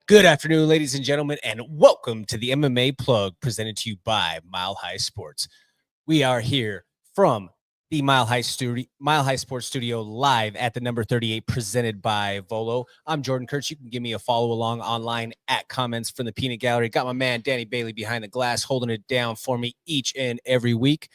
Good afternoon, ladies and gentlemen, and welcome to the MMA Plug presented to you by Mile High Sports. We are here from the Mile High Sports Studio live at the number 38 presented by Volo. I'm Jordan Kurtz. You can give me a follow along online at Comments from the Peanut Gallery. Got my man Danny Bailey behind the glass holding it down for me each and every week.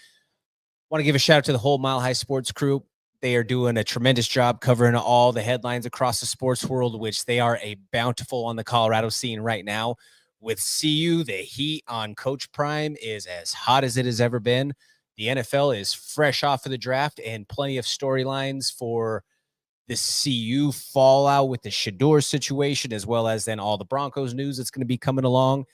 Want to give a shout out to the whole Mile High Sports crew. They are doing a tremendous job covering all the headlines across the sports world, which they are a bountiful on the Colorado scene right now. With CU, the heat on Coach Prime is as hot as it has ever been. The NFL is fresh off of the draft and plenty of storylines for the CU fallout with the Shador situation, as well as then all the Broncos news that's going to be coming along.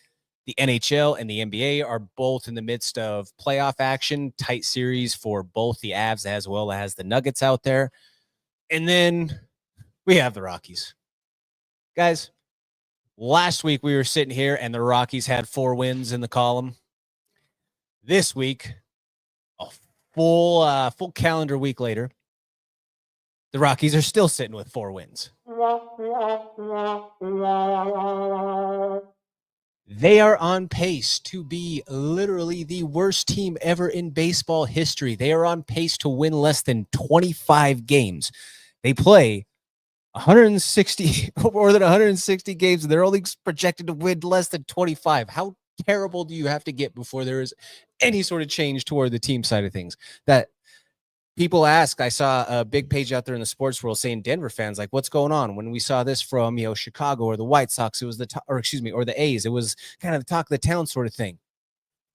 The NHL and the NBA are both in the midst of playoff action, tight series for both the Avs as well as the Nuggets out there. And then we have the Rockies. Guys, last week we were sitting here and the Rockies had 4 wins in the column. This week, a full calendar week later, the Rockies are still sitting with 4 wins. They are on pace to be literally the worst team ever in baseball history. They are on pace to win less than 25 games. They play 160, more than 160 games, and they're only projected to win less than 25. How terrible do you have to get before there is any sort of change toward the team side of things? That people ask, I saw a big page out there in the sports world saying Denver fans, like, what's going on? When we saw this from, Chicago or the White Sox, it was or the A's, it was kind of the talk of the town sort of thing.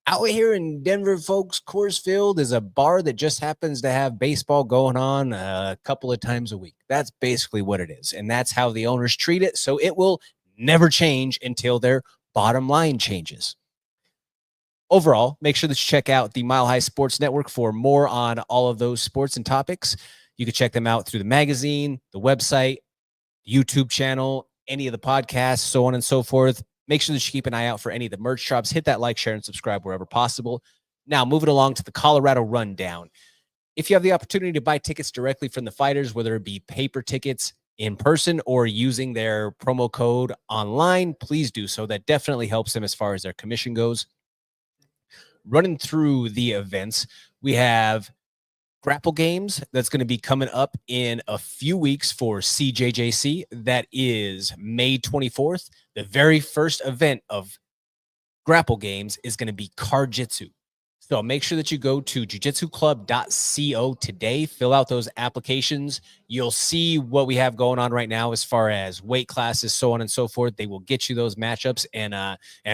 Out here in Denver, folks, Coors Field is a bar that just happens to have baseball going on a couple of times a week. That's basically what it is. And that's how the owners treat it. So it will never change until their bottom line changes. Overall, make sure that you check out the Mile High Sports Network for more on all of those sports and topics. You can check them out through the magazine, the website, YouTube channel, any of the podcasts, so on and so forth. Make sure that you keep an eye out for any of the merch drops. Hit that like, share, and subscribe wherever possible. Now, moving along to the Colorado Rundown. If you have the opportunity to buy tickets directly from the fighters, whether it be paper tickets in person or using their promo code online, please do so. That definitely helps them as far as their commission goes. Running through the events, we have Grapple Games that's going to be coming up in a few weeks for CJJC. That is May 24th. The very first event of Grapple Games is going to be Card-Jitsu. So make sure that you go to jujitsuclub.co today, fill out those applications. You'll see what we have going on right now as far as weight classes, so on and so forth. They will get you those matchups and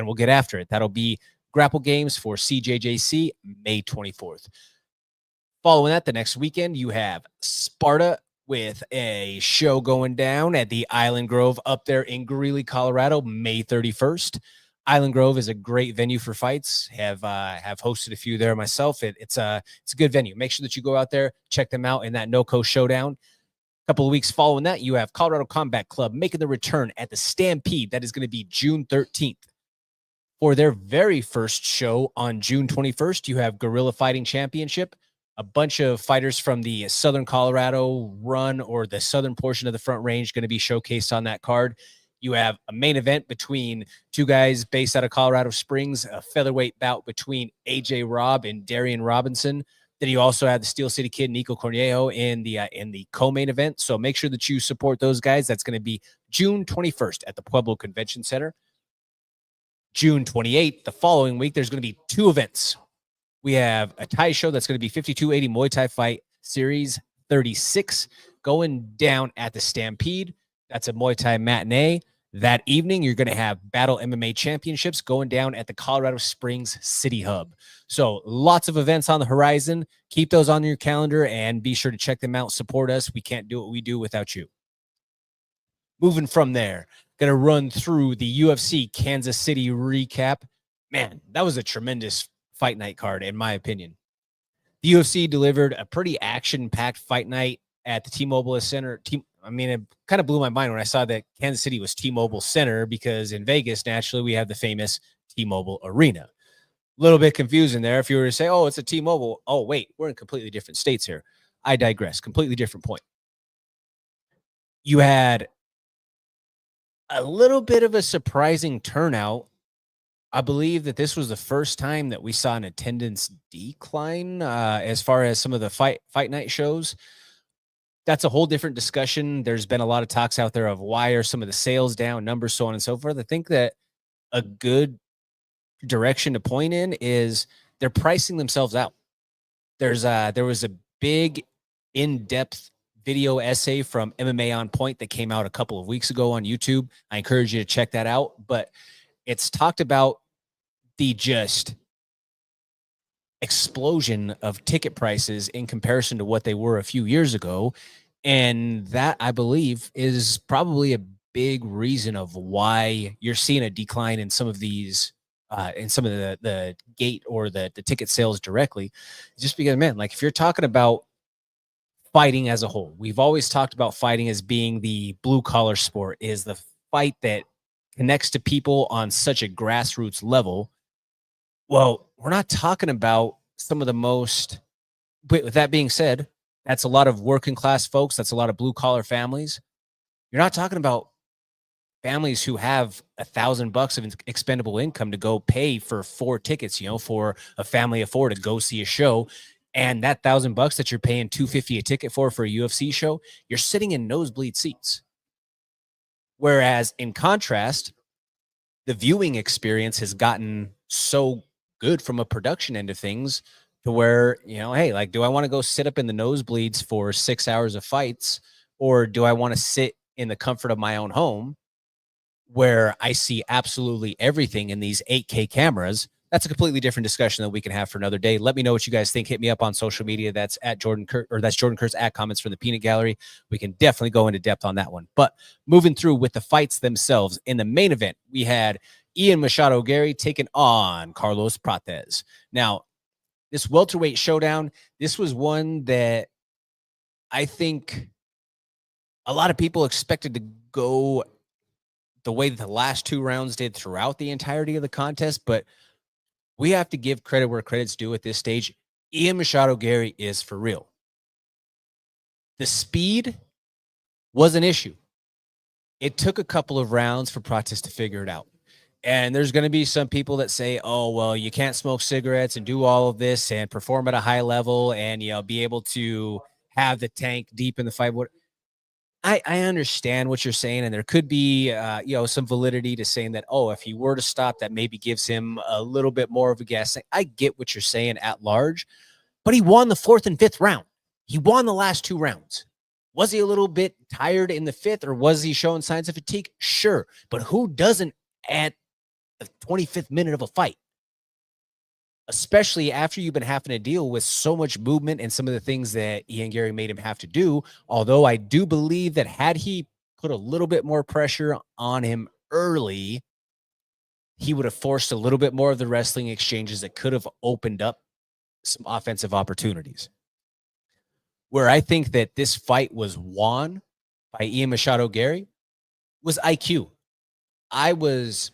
we'll get after it. That'll be Grapple Games for CJJC, May 24th. Following that, the next weekend, you have Sparta with a show going down at the Island Grove up there in Greeley, Colorado, May 31st. Island Grove is a great venue for fights. Have hosted a few there myself. It's a good venue. Make sure that you go out there, check them out in that NoCo showdown. A couple of weeks following that, you have Colorado Combat Club making the return at the Stampede. That is going to be June 13th. For their very first show on June 21st, you have Guerrilla Fighting Championship. A bunch of fighters from the Southern Colorado run or the southern portion of the Front Range going to be showcased on that card. You have a main event between 2 guys based out of Colorado Springs, a featherweight bout between AJ Robb and Darian Robinson. Then you also have the Steel City Kid, Nico Cornejo, in the co-main event. So make sure that you support those guys. That's going to be June 21st at the Pueblo Convention Center. June 28th, the following week, there's going to be 2 events. We have a Thai show that's going to be 5280 Muay Thai Fight Series 36 going down at the Stampede. That's a Muay Thai matinee. That evening, you're going to have Battle MMA Championships going down at the Colorado Springs City Hub. So lots of events on the horizon. Keep those on your calendar and be sure to check them out. Support us. We can't do what we do without you. Moving from there, going to run through the UFC Kansas City recap. Man, that was a tremendous fight night card, in my opinion. The UFC delivered a pretty action-packed fight night at the T-Mobile Center. It kind of blew my mind when I saw that Kansas City was T-Mobile Center because in Vegas, naturally, we have the famous T-Mobile Arena. A little bit confusing there. If you were to say, oh, it's a T-Mobile. Oh, wait, we're in completely different states here. I digress. Completely different point. You had a little bit of a surprising turnout. I believe that this was the first time that we saw an attendance decline as far as some of the fight night shows. That's a whole different discussion. There's been a lot of talks out there of why are some of the sales down, numbers, so on and so forth. I think that a good direction to point in is they're pricing themselves out. There was a big in-depth video essay from MMA On Point that came out a couple of weeks ago on YouTube. I encourage you to check that out. But it's talked about the just explosion of ticket prices in comparison to what they were a few years ago. And that, I believe, is probably a big reason of why you're seeing a decline in some of these in some of the gate or the ticket sales directly. Just because, man, like if you're talking about fighting as a whole, we've always talked about fighting as being the blue collar sport, is the fight that connects to people on such a grassroots level. Well, we're not talking about some of the most, but with that being said, that's a lot of working class folks. That's a lot of blue collar families. You're not talking about families who have $1,000 of expendable income to go pay for 4 tickets, for a family of 4 to go see a show. And that $1,000 that you're paying $250 a ticket for a UFC show, you're sitting in nosebleed seats. Whereas in contrast, the viewing experience has gotten so good from a production end of things to where, hey, like, do I want to go sit up in the nosebleeds for 6 hours of fights, or do I want to sit in the comfort of my own home where I see absolutely everything in these 8K cameras? That's a completely different discussion that we can have for another day. Let me know what you guys think. Hit me up on social media. That's at Jordan Kurtz, or that's Jordan Kurtz at Comments from the Peanut Gallery. We can definitely go into depth on that one. But moving through with the fights themselves, in the main event, we had Machado Garry taking on Carlos Prates. Now, this welterweight showdown, this was one that I think a lot of people expected to go the way that the last 2 rounds did throughout the entirety of the contest, but we have to give credit where credit's due at this stage. Machado Garry is for real. The speed was an issue. It took a couple of rounds for Prates to figure it out. And there's going to be some people that say, oh, well, you can't smoke cigarettes and do all of this and perform at a high level and, be able to have the tank deep in the fight. I understand what you're saying, and there could be, some validity to saying that, oh, if he were to stop, that maybe gives him a little bit more of a gas. I get what you're saying at large, but he won the 4th and 5th round. He won the last 2 rounds. Was he a little bit tired in the 5th, or was he showing signs of fatigue? Sure, but who doesn't at the 25th minute of a fight? Especially after you've been having to deal with so much movement and some of the things that Garry made him have to do. Although I do believe that had he put a little bit more pressure on him early, he would have forced a little bit more of the wrestling exchanges that could have opened up some offensive opportunities. Where I think that this fight was won by Machado Garry was IQ. I was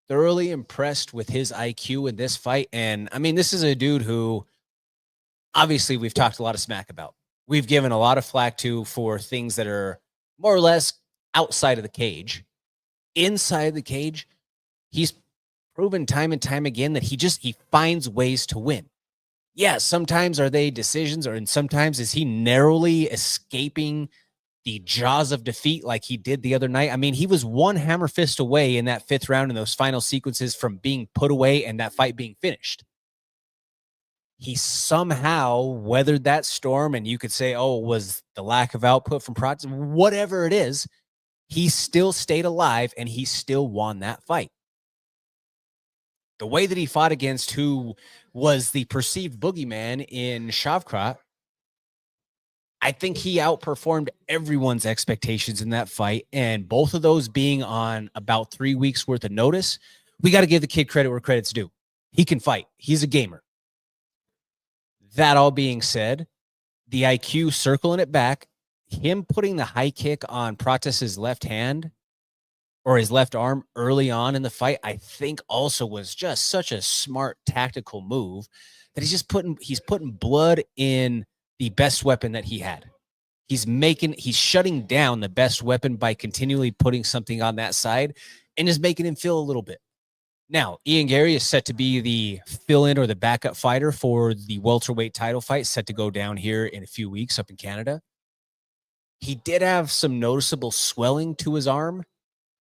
thoroughly impressed with his IQ in this fight. And I mean, this is a dude who obviously we've talked a lot of smack about. We've given a lot of flack to for things that are more or less outside of the cage. Inside the cage, he's proven time and time again that he finds ways to win. Yeah, sometimes are they decisions, and sometimes is he narrowly escaping the jaws of defeat like he did the other night. I mean, he was one hammer fist away in that 5th round in those final sequences from being put away and that fight being finished. He somehow weathered that storm, and you could say, oh, was the lack of output from Prates, whatever it is, he still stayed alive and he still won that fight. The way that he fought against who was the perceived boogeyman in Shavkat, I think he outperformed everyone's expectations in that fight. And both of those being on about 3 weeks worth of notice, we got to give the kid credit where credit's due. He can fight. He's a gamer. That all being said, the IQ circling it back, him putting the high kick on Prates' left hand or his left arm early on in the fight, I think also was just such a smart tactical move that he's putting blood in the best weapon that he had. He's shutting down the best weapon by continually putting something on that side and just making him feel a little bit. Now, Ian Garry is set to be the fill-in or the backup fighter for the welterweight title fight set to go down here in a few weeks up in Canada. He did have some noticeable swelling to his arm.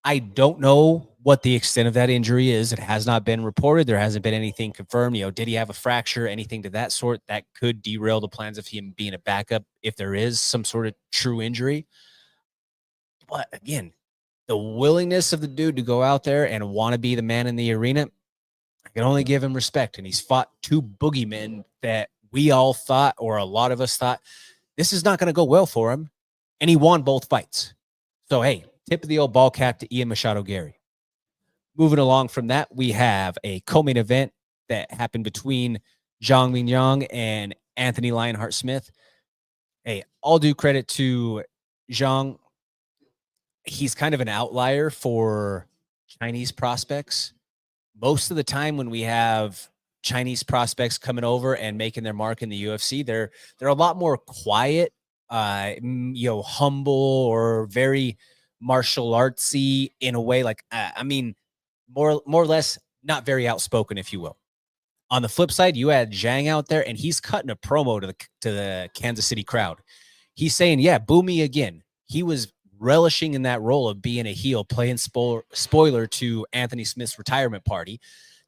I don't know what the extent of that injury is. It has not been reported. There hasn't been anything confirmed. Did he have a fracture, anything to that sort that could derail the plans of him being a backup if there is some sort of true injury? But again, the willingness of the dude to go out there and want to be the man in the arena, I can only give him respect. And he's fought two boogeymen that we all thought, or a lot of us thought, this is not going to go well for him. And he won both fights. So, hey, tip of the old ball cap to Ian Machado Garry. Moving along from that, we have a co-main event that happened between Zhang Mingyang and Anthony Lionheart Smith. Hey, all due credit to Zhang. He's kind of an outlier for Chinese prospects. Most of the time when we have Chinese prospects coming over and making their mark in the UFC, they're a lot more quiet, humble, or very martial artsy in a way. Like, more or less not very outspoken, if you will. On the flip side, you had Zhang out there, and he's cutting a promo to the Kansas City crowd. He's saying, yeah, boo me again. He was relishing in that role of being a heel, playing spoiler to Anthony Smith's retirement party.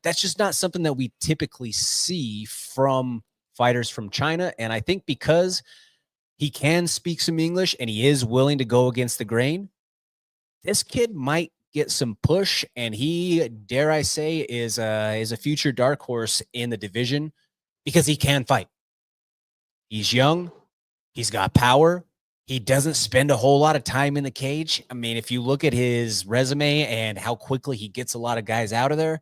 That's just not something that we typically see from fighters from China. And I think because he can speak some English and he is willing to go against the grain, this kid might get some push, and he, dare I say, is a future dark horse in the division because he can fight. He's young. He's got power. He doesn't spend a whole lot of time in the cage. I mean, if you look at his resume and how quickly he gets a lot of guys out of there,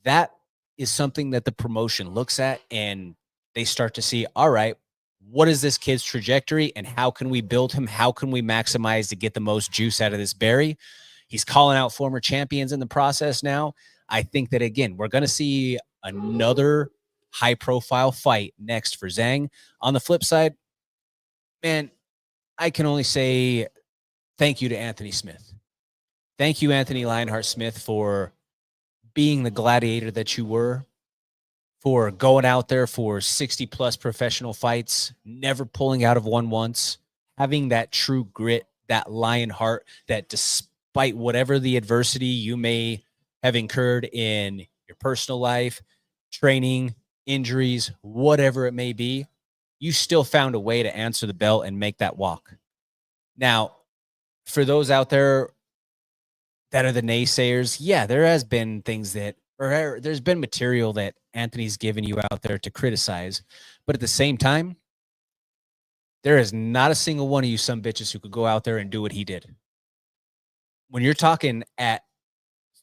that is something that the promotion looks at, and they start to see, all right, what is this kid's trajectory and how can we build him? How can we maximize to get the most juice out of this berry? He's calling out former champions in the process now. I think that, again, we're going to see another high-profile fight next for Zhang. On the flip side, man, I can only say thank you to Anthony Smith. Thank you, Anthony Lionheart Smith, for being the gladiator that you were, for going out there for 60-plus professional fights, never pulling out of one once, having that true grit, that lion heart, that despite whatever the adversity you may have incurred in your personal life, training, injuries, whatever it may be, you still found a way to answer the bell and make that walk. Now, for those out there that are the naysayers, yeah, there has been things that, or there's been material that Anthony's given you out there to criticize. But at the same time, there is not a single one of you some bitches who could go out there and do what he did. When you're talking at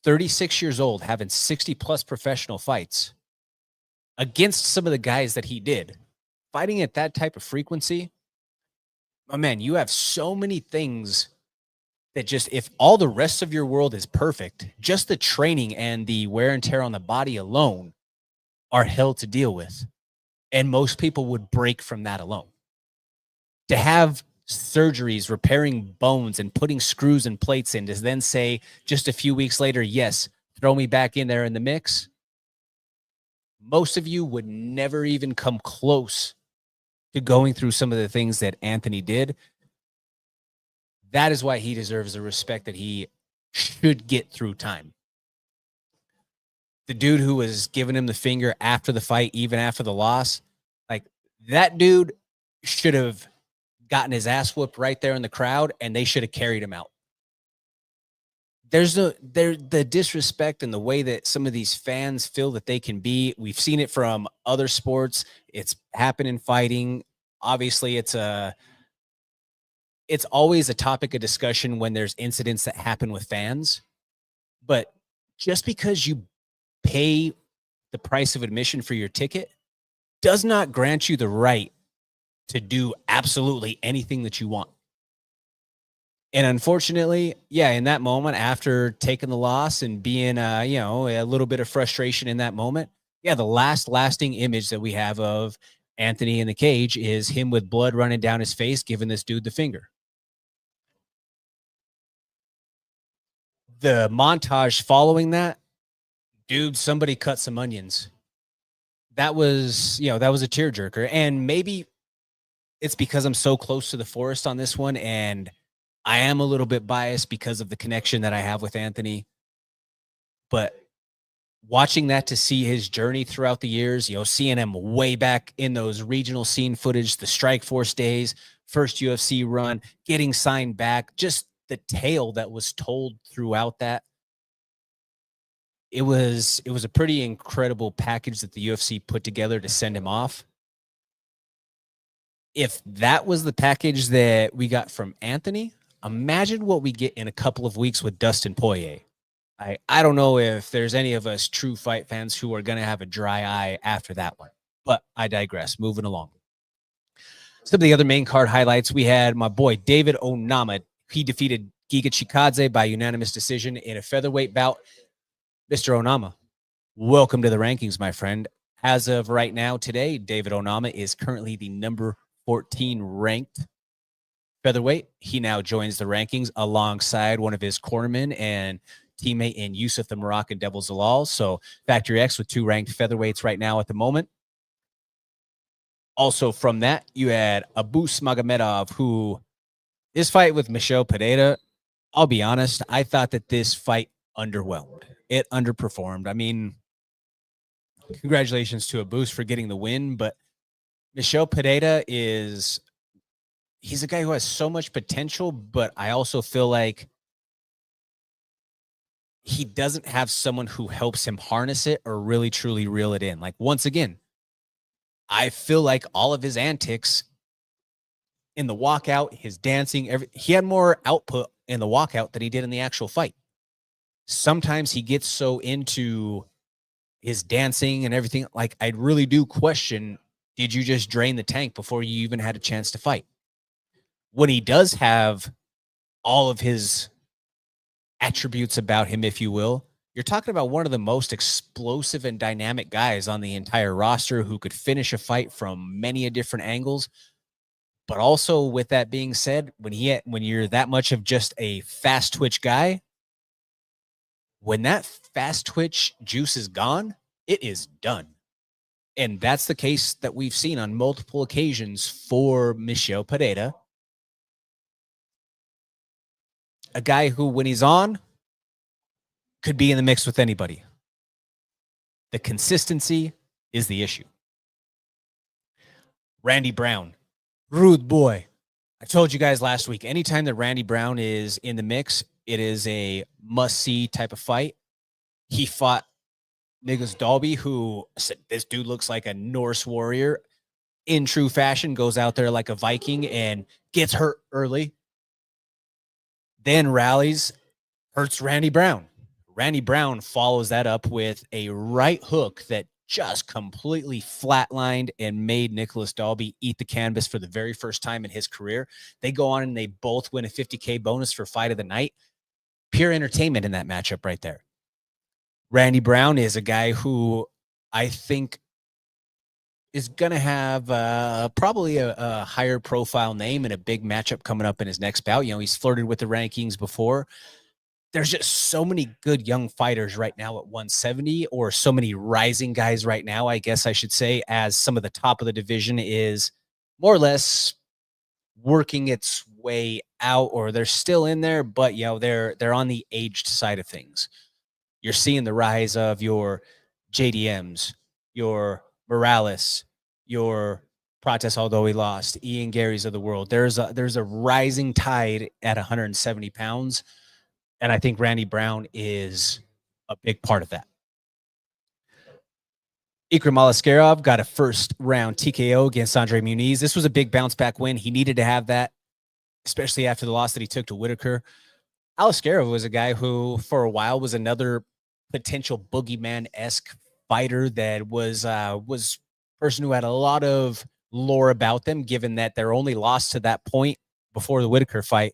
36 years old, having 60-plus professional fights against some of the guys that he did, fighting at that type of frequency, oh man, you have so many things that just, if all the rest of your world is perfect, just the training and the wear and tear on the body alone are hell to deal with. And most people would break from that alone. To have surgeries, repairing bones and putting screws and plates in, to then say just a few weeks later, yes, throw me back in there in the mix. Most of you would never even come close to going through some of the things that Anthony did. That is why he deserves the respect that he should get through time. The dude who was giving him the finger after the fight, even after the loss, like, that dude should have gotten his ass whooped right there in the crowd, and they should have carried him out. There's the disrespect and the way that some of these fans feel that they can be. We've seen it from other sports. It's happened in fighting. Obviously, it's always a topic of discussion when there's incidents that happen with fans. But just because you pay the price of admission for your ticket does not grant you the right to do absolutely anything that you want. And unfortunately, yeah, in that moment, after taking the loss and being, a little bit of frustration in that moment, yeah, the lasting image that we have of Anthony in the cage is him with blood running down his face, giving this dude the finger. The montage following that, dude, somebody cut some onions. That was a tearjerker. And maybe it's because I'm so close to the forest on this one, and I am a little bit biased because of the connection that I have with Anthony. But watching that to see his journey throughout the years, seeing him way back in those regional scene footage, the Strikeforce days, first UFC run, getting signed back, just the tale that was told throughout that. It was a pretty incredible package that the UFC put together to send him off. If that was the package that we got from Anthony, imagine what we get in a couple of weeks with Dustin Poirier. I don't know if there's any of us true fight fans who are going to have a dry eye after that one, but I digress. Moving along. Some of the other main card highlights, we had my boy David Onama. He defeated Giga Chikadze by unanimous decision in a featherweight bout. Mr. Onama, welcome to the rankings, my friend. As of right now, today, David Onama is currently the number 14 ranked featherweight. He now joins the rankings alongside one of his cornermen and teammate in Yusuf the Moroccan Devil Zalal. So Factory X with 2 ranked featherweights right now at the moment. Also from that, you had Abus Magomedov, who this fight with Michel Pereira, I'll be honest, I thought that this fight underwhelmed. It underperformed. I mean, congratulations to Abus for getting the win, but Michel Pereira he's a guy who has so much potential, but I also feel like he doesn't have someone who helps him harness it or really truly reel it in. Like, once again, I feel like all of his antics in the walkout, his dancing, he had more output in the walkout than he did in the actual fight. Sometimes he gets so into his dancing and everything. Like, I really do question, did you just drain the tank before you even had a chance to fight? When he does have all of his attributes about him, if you will, you're talking about one of the most explosive and dynamic guys on the entire roster who could finish a fight from many different angles. But also, with that being said, when you're that much of just a fast twitch guy, when that fast twitch juice is gone, it is done. And that's the case that we've seen on multiple occasions for Michel Pereira. A guy who, when he's on, could be in the mix with anybody. The consistency is the issue. Randy Brown, rude boy. I told you guys last week, anytime that Randy Brown is in the mix, it is a must-see type of fight. He fought Nicholas Dalby, who said, this dude looks like a Norse warrior in true fashion, goes out there like a Viking and gets hurt early, then rallies, hurts Randy Brown. Randy Brown follows that up with a right hook that just completely flatlined and made Nicholas Dalby eat the canvas for the very first time in his career. They go on and they both win a $50K bonus for fight of the night. Pure entertainment in that matchup right there. Randy Brown is a guy who I think is going to have probably a higher profile name and a big matchup coming up in his next bout. He's flirted with the rankings before. There's just so many good young fighters right now at 170, or so many rising guys right now, I guess I should say, as some of the top of the division is more or less working its way out, or they're still in there, but they're on the aged side of things. You're seeing the rise of your JDMs, your Morales, your Prates, although he lost, Ian Gary's of the world. There's a rising tide at 170 pounds. And I think Randy Brown is a big part of that. Ikram Alaskarov got a first round TKO against Andre Muniz. This was a big bounce back win. He needed to have that, especially after the loss that he took to Whitaker. Alaskarov was a guy who, for a while, was another potential boogeyman-esque fighter that was a person who had a lot of lore about them, given that their only loss to that point before the Whitaker fight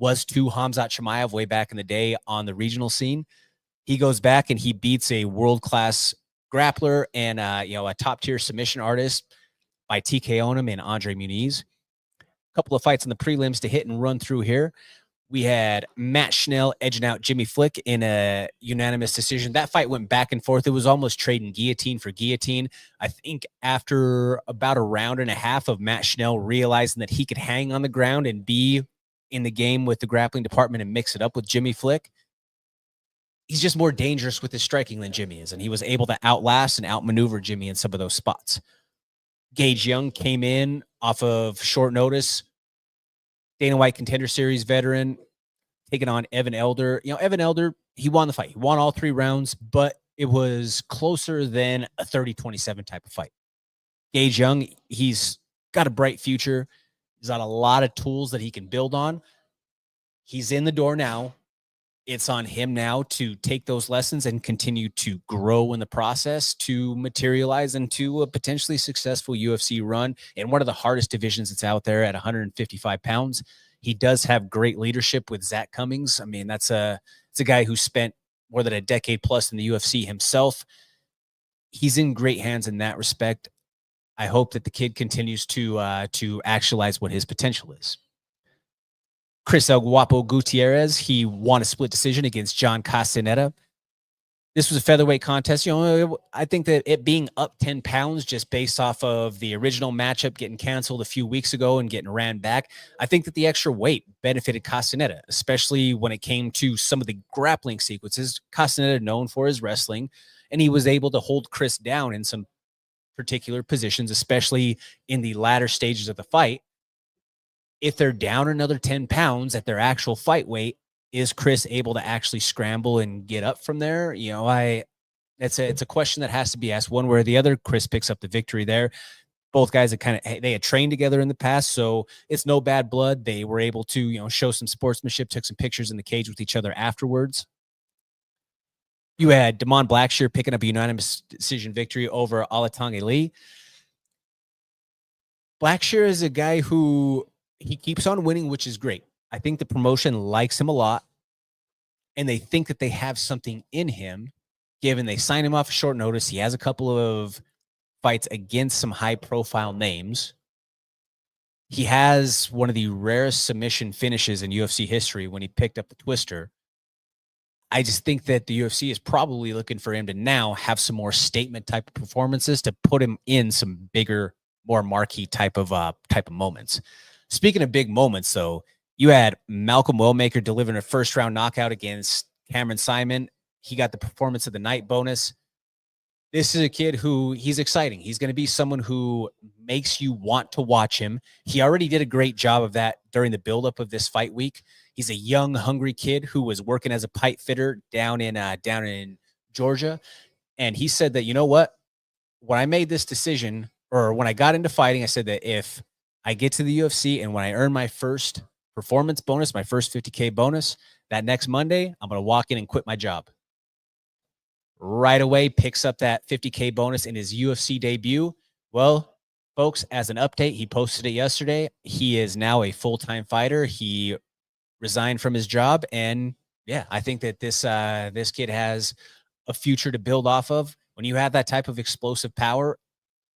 was to Khamzat Chimaev way back in the day on the regional scene. He goes back and he beats a world-class grappler and a top-tier submission artist. by TKOing him and Andre Muniz. A couple of fights on the prelims to hit and run through here. We had Matt Schnell edging out Jimmy Flick in a unanimous decision. That fight went back and forth. It was almost trading guillotine for guillotine. I think after about a round and a half of Matt Schnell realizing that he could hang on the ground and be in the game with the grappling department and mix it up with Jimmy Flick, he's just more dangerous with his striking than Jimmy is, and he was able to outlast and outmaneuver Jimmy in some of those spots. Gage Young came in off of short notice. Dana White Contender Series veteran, taking on Evan Elder. Evan Elder, he won the fight. He won all 3 rounds, but it was closer than a 30-27 type of fight. Gage Young, he's got a bright future. He's got a lot of tools that he can build on. He's in the door now. It's on him now to take those lessons and continue to grow in the process to materialize into a potentially successful UFC run in one of the hardest divisions that's out there at 155 pounds. He does have great leadership with Zach Cummings. I mean, it's a guy who spent more than a decade plus in the UFC himself. He's in great hands in that respect. I hope that the kid continues to actualize what his potential is. Chris El Guapo Gutierrez, he won a split decision against John Castaneda. This was a featherweight contest. I think that it being up 10 pounds just based off of the original matchup getting canceled a few weeks ago and getting ran back, I think that the extra weight benefited Castaneda, especially when it came to some of the grappling sequences. Castaneda known for his wrestling, and he was able to hold Chris down in some particular positions, especially in the latter stages of the fight. If they're down another 10 pounds at their actual fight weight, is Chris able to actually scramble and get up from there? It's a question that has to be asked one way or the other. Chris picks up the victory there. Both guys they had trained together in the past, so it's no bad blood. They were able to, show some sportsmanship, took some pictures in the cage with each other afterwards. You had Damon Blackshear picking up a unanimous decision victory over Olatunga Lee. Blackshear is a guy who he keeps on winning, which is great. I think the promotion likes him a lot, and they think that they have something in him, given they signed him off a short notice. He has a couple of fights against some high-profile names. He has one of the rarest submission finishes in UFC history when he picked up the twister. I just think that the UFC is probably looking for him to now have some more statement type of performances to put him in some bigger, more marquee type of moments. Speaking of big moments, though, you had Malcolm Wellmaker delivering a first-round knockout against Cameron Simon. He got the performance of the night bonus. This is a kid who he's exciting. He's going to be someone who makes you want to watch him. He already did a great job of that during the buildup of this fight week. He's a young, hungry kid who was working as a pipe fitter down in Georgia. And he said that, you know what? When I made this decision, or when I got into fighting, I said that if I get to the UFC and when I earn my first performance bonus, my first $50K bonus, that next Monday, I'm going to walk in and quit my job. Right away, picks up that $50K bonus in his UFC debut. Well, folks, as an update, he posted it yesterday. He is now a full-time fighter. He resigned from his job. And yeah, I think that this kid has a future to build off of. When you have that type of explosive power,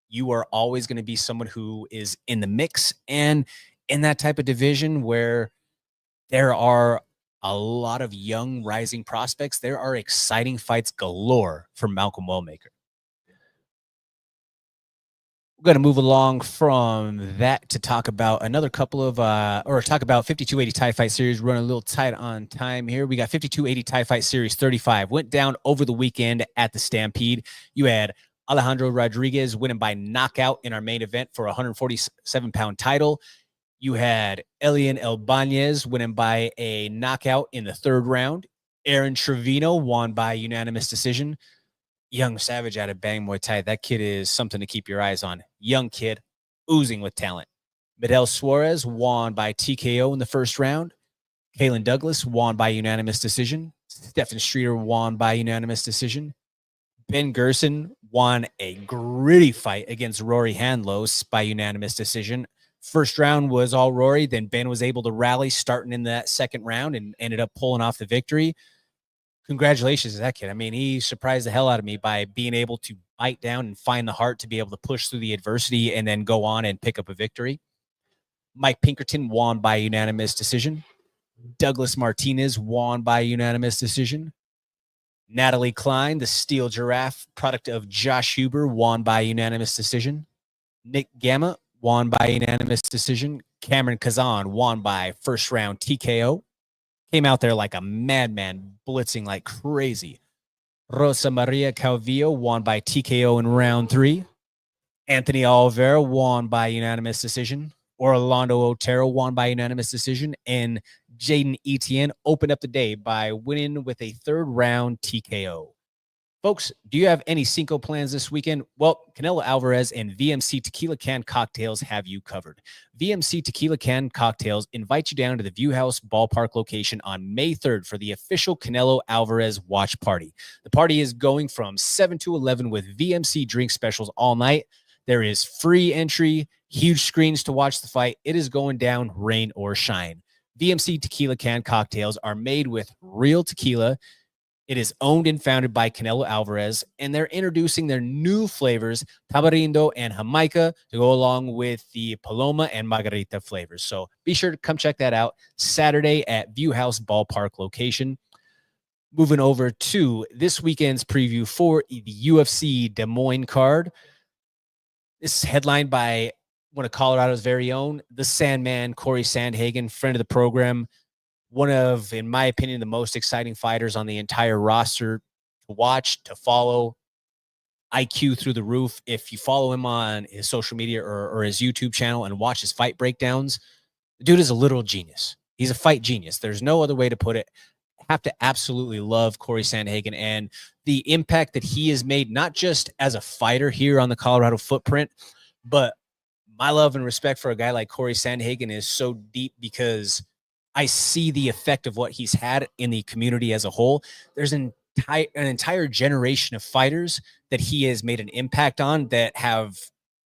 you are always going to be someone who is in the mix, and in that type of division where there are a lot of young rising prospects, there are exciting fights galore for Malcolm Wellmaker. We're going to move along from that to talk about another couple of, talk about 5280 Thai Fight Series. We're running a little tight on time here. We got 5280 Thai Fight Series 35. Went down over the weekend at the Stampede. You had Alejandro Rodriguez winning by knockout in our main event for a 147-pound title. You had Elian Elbanez winning by a knockout in the 3rd round. Aaron Trevino won by unanimous decision. Young Savage out of Bang Muay Thai. That kid is something to keep your eyes on. Young kid, oozing with talent. Midel Suarez won by TKO in the 1st round. Kalen Douglas won by unanimous decision. Stephen Streeter won by unanimous decision. Ben Gerson won a gritty fight against Rory Handlos by unanimous decision. 1st round was all Rory. Then Ben was able to rally starting in that 2nd round and ended up pulling off the victory. Congratulations to that kid. I mean, he surprised the hell out of me by being able to fight down and find the heart to be able to push through the adversity and then go on and pick up a victory. Mike Pinkerton won by unanimous decision. Douglas Martinez won by unanimous decision. Natalie Klein, the Steel Giraffe, product of Josh Huber, won by unanimous decision. Nick Gamma won by unanimous decision. Cameron Kazan won by first round TKO. Came out there like a madman, blitzing like crazy. Rosa Maria Calvillo won by TKO in round 3. Anthony Oliveira won by unanimous decision. Orlando Otero won by unanimous decision. And Jaden Etienne opened up the day by winning with a third round TKO. Folks, do you have any Cinco plans this weekend? Well, Canelo Alvarez and VMC Tequila Can Cocktails have you covered. VMC Tequila Can Cocktails invite you down to the View House Ballpark location on May 3rd for the official Canelo Alvarez watch party. The party is going from 7 to 11 with VMC drink specials all night. There is free entry, huge screens to watch the fight. It is going down, rain or shine. VMC Tequila Can Cocktails are made with real tequila. It is owned and founded by Canelo Alvarez, and they're introducing their new flavors, Tamarindo and Jamaica, to go along with the Paloma and Margarita flavors. So be sure to come check that out Saturday at View House Ballpark location. Moving over to this weekend's preview for the UFC Des Moines card. This is headlined by one of Colorado's very own, the Sandman, Corey Sandhagen, friend of the program. One of, in my opinion, the most exciting fighters on the entire roster to watch, to follow. IQ through the roof. If you follow him on his social media or his YouTube channel and watch his fight breakdowns, the dude is a literal genius. He's a fight genius. There's no other way to put it. Have to absolutely love Corey Sandhagen and the impact that he has made, not just as a fighter here on the Colorado footprint, but my love and respect for a guy like Corey Sandhagen is so deep because I see the effect of what he's had in the community as a whole. There's an entire generation of fighters that he has made an impact on that have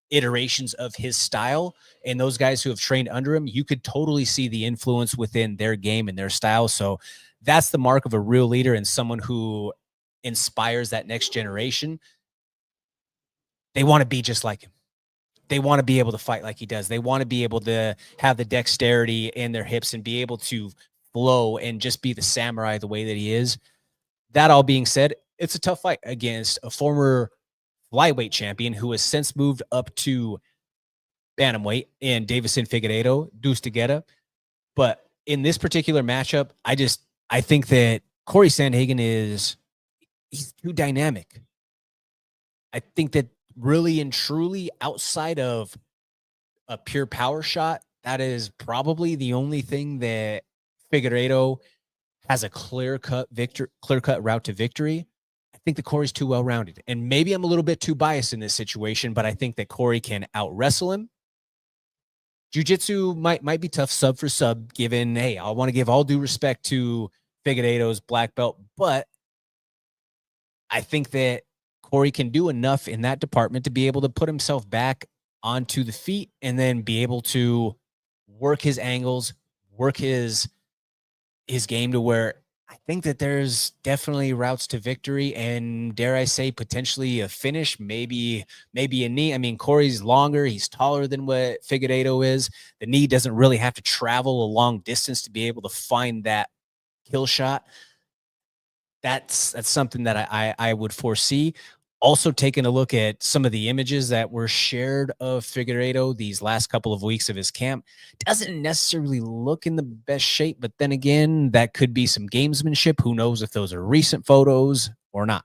iterations of his style. And those guys who have trained under him, you could totally see the influence within their game and their style. So that's the mark of a real leader and someone who inspires that next generation. They want to be just like him. They want to be able to fight like he does. They want to be able to have the dexterity in their hips and be able to flow and just be the samurai the way that he is. That all being said, it's a tough fight against a former flyweight champion who has since moved up to bantamweight in Davison Figueiredo, Deuce Together. But in this particular matchup, I think that Corey Sandhagen he's too dynamic. I think that really and truly outside of a pure power shot, that is probably the only thing that Figueiredo has a clear-cut route to victory. I think that Corey's too well-rounded. And maybe I'm a little bit too biased in this situation, but I think that Corey can out-wrestle him. Jiu-jitsu might be tough sub for sub, given, hey, I want to give all due respect to Figueiredo's black belt, but I think that Corey can do enough in that department to be able to put himself back onto the feet and then be able to work his angles, work his game to where I think that there's definitely routes to victory and, dare I say, potentially a finish, maybe a knee. I mean, Corey's longer. He's taller than what Figueiredo is. The knee doesn't really have to travel a long distance to be able to find that kill shot. That's something that I would foresee. Also taking a look at some of the images that were shared of Figueiredo these last couple of weeks of his camp, doesn't necessarily look in the best shape, but then again, that could be some gamesmanship. Who knows if those are recent photos or not?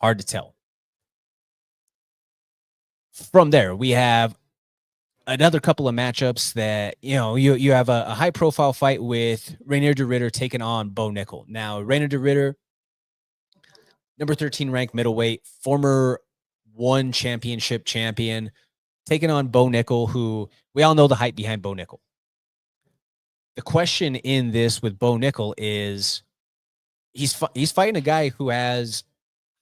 Hard to tell. From there, we have another couple of matchups that, you have a high-profile fight with Reinier de Ridder taking on Bo Nickel. Now, Reinier de Ridder, number 13 ranked middleweight, former one championship champion, taking on Bo Nickel, who we all know the hype behind Bo Nickel. The question in this with Bo Nickel is he's fighting a guy who has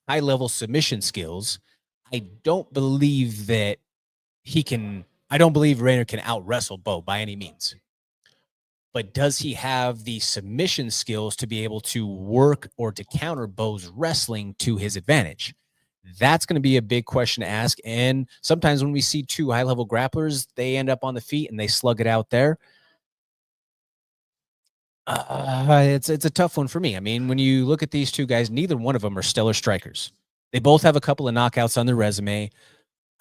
high-level submission skills. I don't believe that Reinier can out-wrestle Bo by any means. But does he have the submission skills to be able to work or to counter Bo's wrestling to his advantage? That's going to be a big question to ask. And sometimes when we see two high-level grapplers, they end up on the feet and they slug it out there. It's a tough one for me. I mean, when you look at these two guys, neither one of them are stellar strikers. They both have a couple of knockouts on their resume.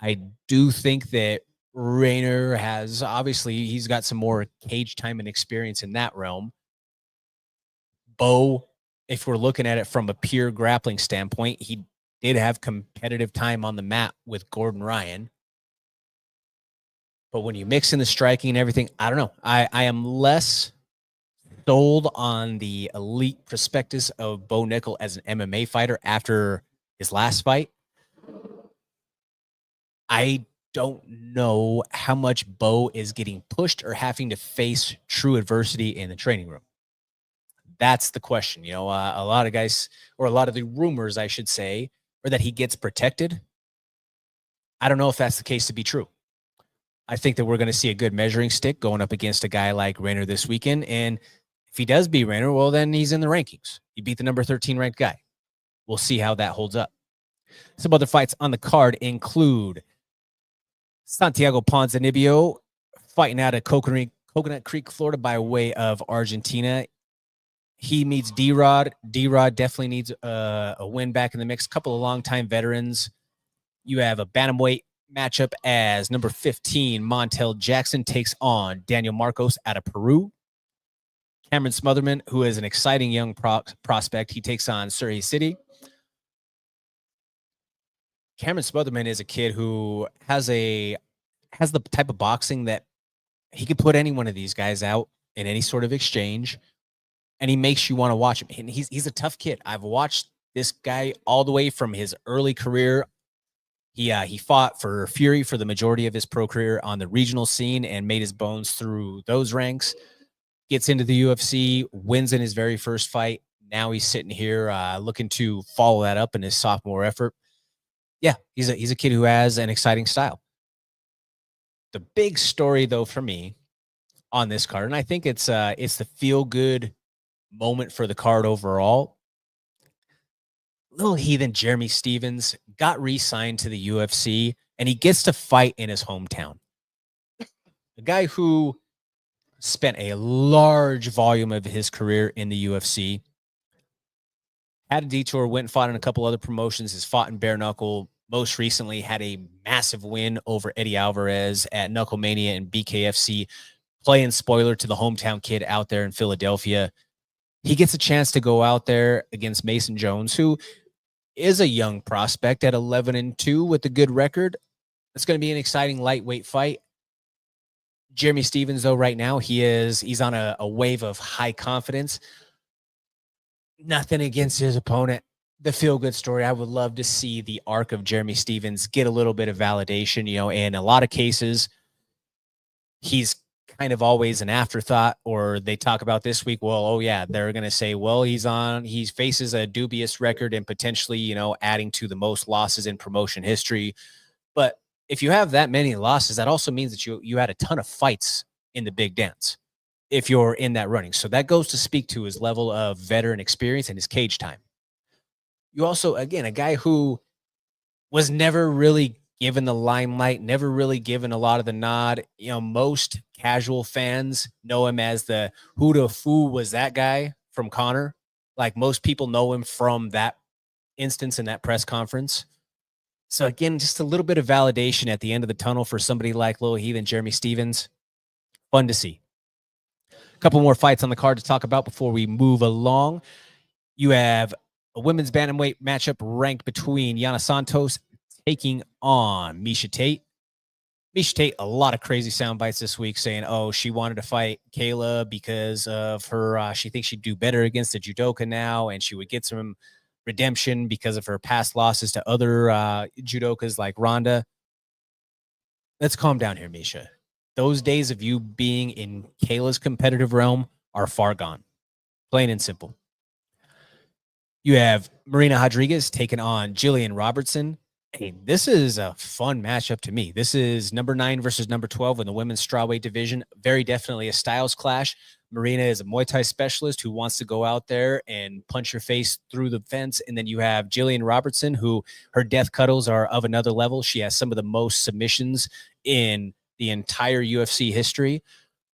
I do think that Rayner has, obviously, he's got some more cage time and experience in that realm. Bo, if we're looking at it from a pure grappling standpoint, he did have competitive time on the mat with Gordon Ryan. But when you mix in the striking and everything, I don't know. I am less sold on the elite prospectus of Bo Nickel as an MMA fighter after his last fight. I don't know how much Bo is getting pushed or having to face true adversity in the training room. That's the question. You know, a lot of guys, or a lot of the rumors, I should say, are that he gets protected. I don't know if that's the case to be true. I think that we're going to see a good measuring stick going up against a guy like Rayner this weekend. And if he does beat Rayner, well, then he's in the rankings. He beat the number 13 ranked guy. We'll see how that holds up. Some other fights on the card include Santiago Ponzinibbio fighting out of Coconut Creek, Florida by way of Argentina. He meets D-Rod. D-Rod definitely needs a win back in the mix. A couple of longtime veterans. You have a bantamweight matchup as number 15, Montel Jackson takes on Daniel Marcos out of Peru. Cameron Smotherman, who is an exciting young prospect, he takes on Surrey City. Cameron Smotherman is a kid who has the type of boxing that he could put any one of these guys out in any sort of exchange, and he makes you want to watch him. And he's a tough kid. I've watched this guy all the way from his early career. He fought for Fury for the majority of his pro career on the regional scene and made his bones through those ranks. Gets into the UFC, wins in his very first fight. Now he's sitting here looking to follow that up in his sophomore effort. Yeah, he's a kid who has an exciting style. The big story, though, for me on this card, and I think it's the feel-good moment for the card overall. Little heathen Jeremy Stephens got re-signed to the UFC, and he gets to fight in his hometown. A guy who spent a large volume of his career in the UFC, had a detour, went and fought in a couple other promotions, has fought in bare knuckle, most recently had a massive win over Eddie Alvarez at Knucklemania and BKFC, playing spoiler to the hometown kid out there in Philadelphia. He gets a chance to go out there against Mason Jones, who is a young prospect at 11-2 with a good record. It's going to be an exciting lightweight fight. Jeremy Stephens, though, right now, he's on a wave of high confidence. Nothing against his opponent. The feel-good story, I would love to see the arc of Jeremy Stephens get a little bit of validation. You know, in a lot of cases, he's kind of always an afterthought, or they talk about this week, well, oh yeah, they're going to say, well, he faces a dubious record and potentially, you know, adding to the most losses in promotion history. But if you have that many losses, that also means that you had a ton of fights in the big dance if you're in that running. So that goes to speak to his level of veteran experience and his cage time. You also, again, a guy who was never really given the limelight, never really given a lot of the nod. You know, most casual fans know him as the who the foo was that guy from Connor. Like, most people know him from that instance in that press conference. So again, just a little bit of validation at the end of the tunnel for somebody like Lil Heathen Jeremy Stephens. Fun to see. A couple more fights on the card to talk about before we move along. You have a women's bantamweight matchup ranked between Yana Santos taking on Miesha Tate. Miesha Tate, a lot of crazy sound bites this week saying, oh, she wanted to fight Kayla because of her, she thinks she'd do better against the judoka now, and she would get some redemption because of her past losses to other judokas like Ronda. Let's calm down here, Miesha. Those days of you being in Kayla's competitive realm are far gone. Plain and simple. You have Marina Rodriguez taking on Jillian Robertson. Hey, this is a fun matchup to me. This is number 9 versus number 12 in the women's strawweight division. Very definitely a styles clash. Marina is a Muay Thai specialist who wants to go out there and punch your face through the fence. And then you have Jillian Robertson, who her death cuddles are of another level. She has some of the most submissions in the entire UFC history.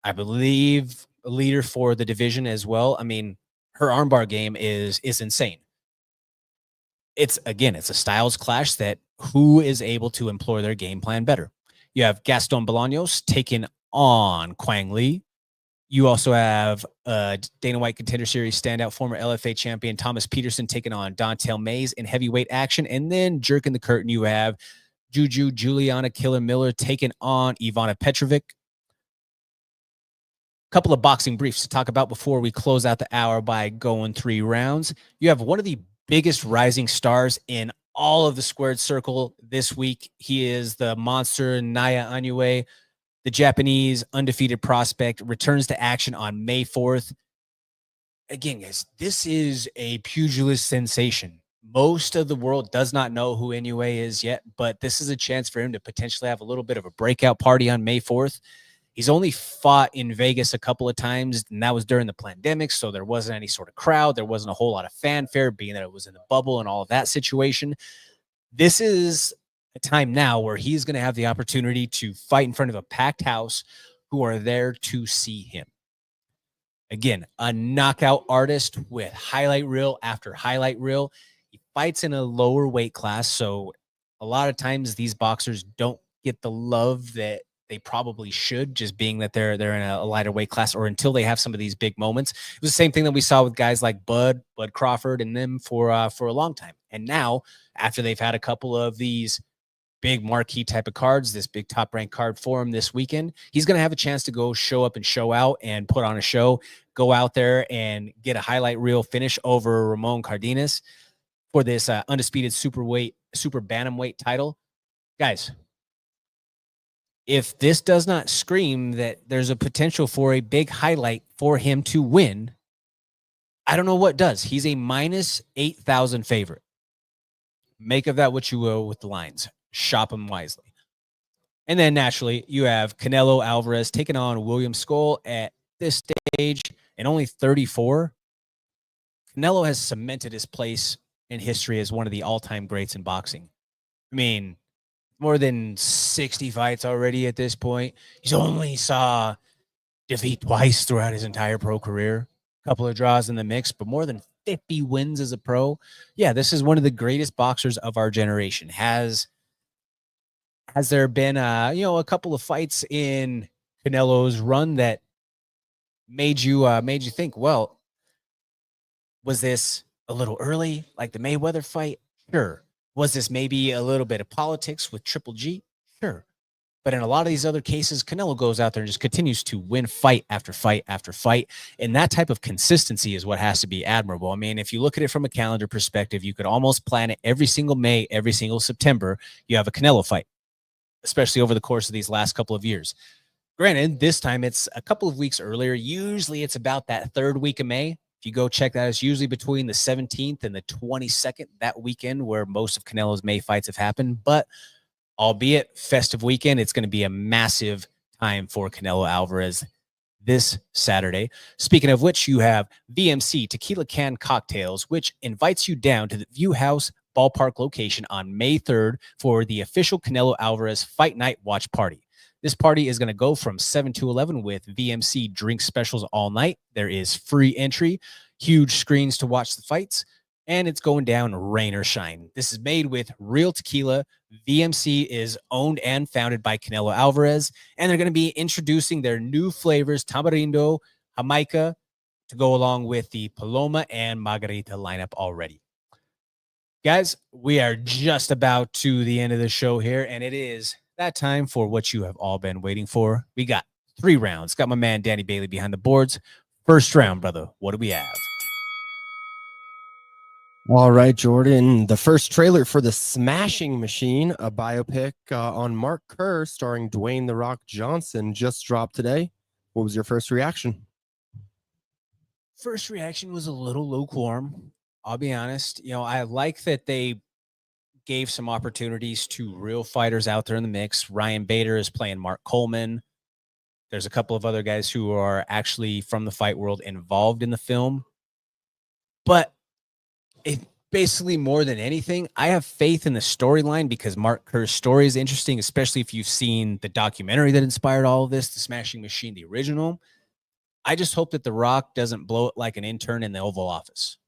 I believe a leader for the division as well. I mean, her armbar game is insane. It's a styles clash that who is able to employ their game plan better. You have Gaston Bolaños taking on Quang Lee. You also have Dana White Contender Series standout former LFA champion Thomas Peterson taking on Dontel Mays in heavyweight action. And then jerking the curtain, you have Juju Juliana Killer Miller taking on Ivana Petrovic. Couple of boxing briefs to talk about before we close out the hour by going 3 rounds. You have one of the biggest rising stars in all of the squared circle this week. He is the monster Naya Inoue. The Japanese undefeated prospect returns to action on May 4th. Again, guys, this is a pugilist sensation. Most of the world does not know who Inoue is yet, but this is a chance for him to potentially have a little bit of a breakout party on May 4th. He's only fought in Vegas a couple of times, and that was during the pandemic, so there wasn't any sort of crowd. There wasn't a whole lot of fanfare, being that it was in the bubble and all of that situation. This is a time now where he's going to have the opportunity to fight in front of a packed house who are there to see him. Again, a knockout artist with highlight reel after highlight reel. He fights in a lower weight class, so a lot of times these boxers don't get the love that they probably should, just being that they're in a lighter weight class, or until they have some of these big moments. It was the same thing that we saw with guys like Bud Crawford and them for a long time. And now, after they've had a couple of these big marquee type of cards, this big top ranked card for him this weekend, he's going to have a chance to go show up and show out and put on a show, go out there and get a highlight reel finish over Ramon Cardenas for this undisputed super bantamweight title. Guys, if this does not scream that there's a potential for a big highlight for him to win, I don't know what does. He's a minus 8,000 favorite. Make of that what you will with the lines. Shop them wisely. And then naturally, you have Canelo Alvarez taking on William Skoll at this stage and only 34. Canelo has cemented his place in history as one of the all-time greats in boxing. I mean, more than 60 fights already at this point. He's only saw defeat twice throughout his entire pro career. A couple of draws in the mix, but more than 50 wins as a pro. Yeah, this is one of the greatest boxers of our generation. Has there been a couple of fights in Canelo's run that made you think, well, was this a little early, like the Mayweather fight? Sure. Was this maybe a little bit of politics with Triple G? Sure. But in a lot of these other cases, Canelo goes out there and just continues to win fight after fight after fight. And that type of consistency is what has to be admirable. I mean, if you look at it from a calendar perspective, you could almost plan it every single May, every single September, you have a Canelo fight, especially over the course of these last couple of years. Granted, this time it's a couple of weeks earlier. Usually it's about that 3rd week of May. If you go check that, it's usually between the 17th and the 22nd, that weekend where most of Canelo's May fights have happened. But albeit festive weekend, it's going to be a massive time for Canelo Alvarez this Saturday. Speaking of which, you have VMC Tequila Can Cocktails, which invites you down to the View House Ballpark location on May 3rd for the official Canelo Alvarez Fight Night watch party. This party is going to go from 7 to 11 with VMC drink specials all night. There is free entry, huge screens to watch the fights, and it's going down rain or shine. This is made with real tequila. VMC is owned and founded by Canelo Alvarez, and they're going to be introducing their new flavors, Tamarindo, Jamaica, to go along with the Paloma and Margarita lineup already. Guys, we are just about to the end of the show here, and it is that time for what you have all been waiting for. We got 3 rounds. Got my man Danny Bailey behind the boards. First round, brother. What do we have? All right, Jordan. The first trailer for The Smashing Machine, a biopic on Mark Kerr starring Dwayne "The Rock" Johnson, just dropped today. What was your first reaction? First reaction was a little lukewarm. I'll be honest. I like that they gave some opportunities to real fighters out there in the mix. Ryan Bader is playing Mark Coleman. There's a couple of other guys who are actually from the fight world involved in the film. But it basically, more than anything, I have faith in the storyline because Mark Kerr's story is interesting, especially if you've seen the documentary that inspired all of this, The Smashing Machine, the original. I just hope that The Rock doesn't blow it like an intern in the Oval Office.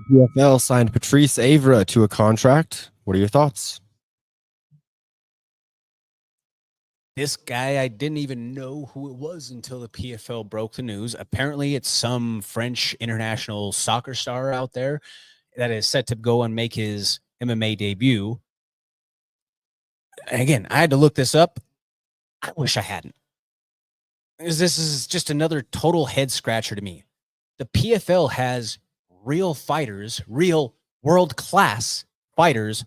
The PFL signed Patrice Evra to a contract. What are your thoughts? This guy, I didn't even know who it was until the PFL broke the news. Apparently, it's some French international soccer star out there that is set to go and make his MMA debut. And again, I had to look this up. I wish I hadn't. This is just another total head scratcher to me. The PFL has real fighters, real world-class fighters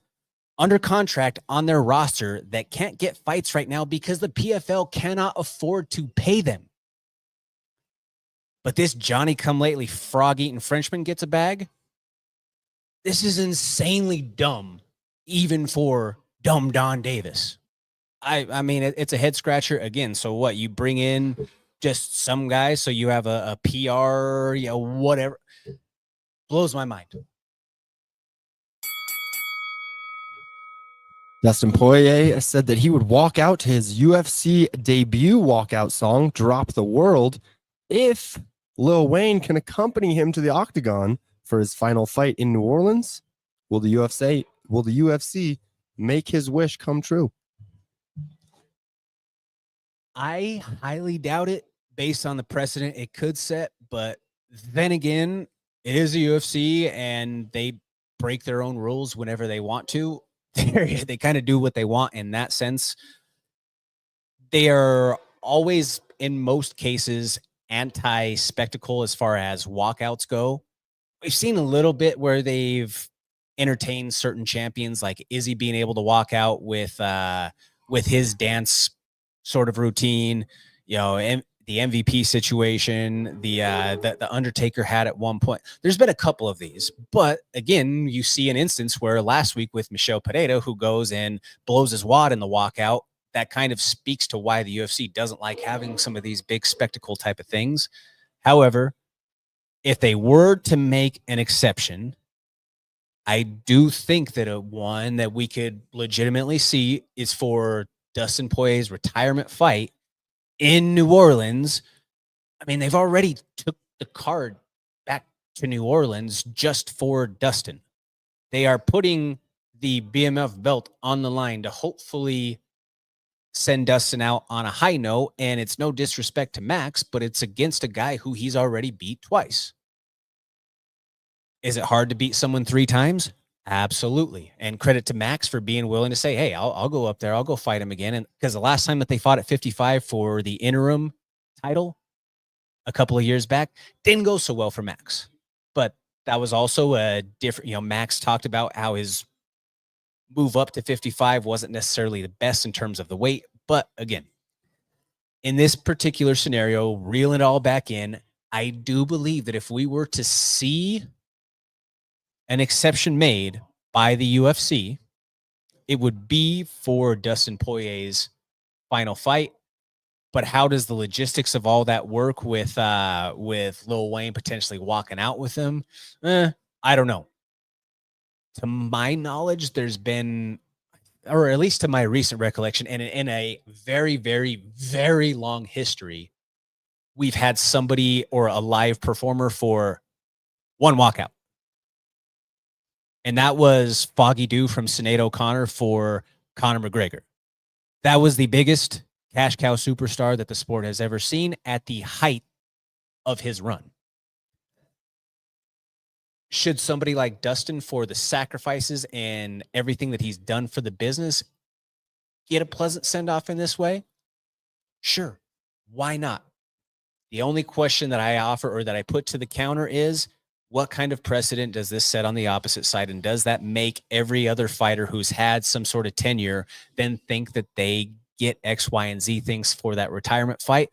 under contract on their roster that can't get fights right now because the PFL cannot afford to pay them. But this Johnny-come-lately frog-eating Frenchman gets a bag? This is insanely dumb, even for dumb Don Davis. I mean, it's a head-scratcher. Again, so what? You bring in just some guy so you have a PR, whatever. Blows my mind. Dustin Poirier said that he would walk out to his UFC debut walkout song, Drop the World, if Lil Wayne can accompany him to the octagon for his final fight in New Orleans. Will the UFC make his wish come true? I highly doubt it based on the precedent it could set, but then again, it is the UFC and they break their own rules whenever they want to. They kind of do what they want in that sense. They are always, in most cases, anti-spectacle as far as walkouts go. We've seen a little bit where they've entertained certain champions, like Izzy being able to walk out with his dance sort of routine, and the MVP situation, the Undertaker had at one point. There's been a couple of these, but again, you see an instance where last week with Michel Pereira, who goes and blows his wad in the walkout, that kind of speaks to why the UFC doesn't like having some of these big spectacle type of things. However, if they were to make an exception, I do think that one that we could legitimately see is for Dustin Poirier's retirement fight in New Orleans. I mean, they've already took the card back to New Orleans just for Dustin. They are putting the BMF belt on the line to hopefully send Dustin out on a high note. And it's no disrespect to Max, but it's against a guy who he's already beat twice. Is it hard to beat someone 3 times? Absolutely. And credit to Max for being willing to say, hey, I'll go up there. I'll go fight him again. And because the last time that they fought at 55 for the interim title a couple of years back, didn't go so well for Max. But that was also a different, Max talked about how his move up to 55 wasn't necessarily the best in terms of the weight. But again, in this particular scenario, reeling it all back in, I do believe that if we were to see an exception made by the UFC, it would be for Dustin Poirier's final fight. But how does the logistics of all that work with Lil Wayne potentially walking out with him? I don't know. To my knowledge, there's been, or at least to my recent recollection, and in a very, very, very long history, we've had somebody or a live performer for one walkout. And that was Foggy Dew from Sinead O'Connor for Conor McGregor. That was the biggest cash cow superstar that the sport has ever seen at the height of his run. Should somebody like Dustin, for the sacrifices and everything that he's done for the business, get a pleasant send-off in this way? Sure. Why not? The only question that I offer or that I put to the counter is, what kind of precedent does this set on the opposite side? And does that make every other fighter who's had some sort of tenure then think that they get X, Y, and Z things for that retirement fight?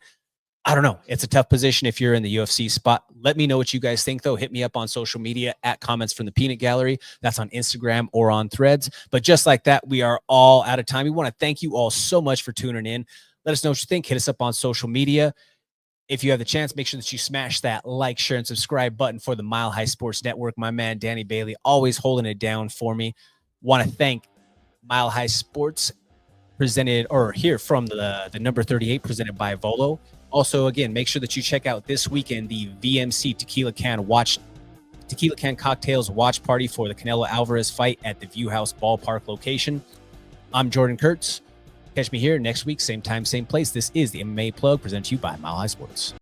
I don't know. It's a tough position if you're in the UFC spot. Let me know what you guys think, though. Hit me up on social media at Comments from the Peanut Gallery. That's on Instagram or on Threads. But just like that, we are all out of time. We want to thank you all so much for tuning in. Let us know what you think. Hit us up on social media. If you have the chance, make sure that you smash that like, share, and subscribe button for the Mile High Sports Network. My man, Danny Bailey, always holding it down for me. Want to thank Mile High Sports, presented or here from the number 38, presented by Volo. Also, again, make sure that you check out this weekend the VMC Tequila Can Cocktails watch party for the Canelo Alvarez fight at the View House Ballpark location. I'm Jordan Kurtz. Catch me here next week, same time, same place. This is the MMA Plug, presented to you by Mile High Sports.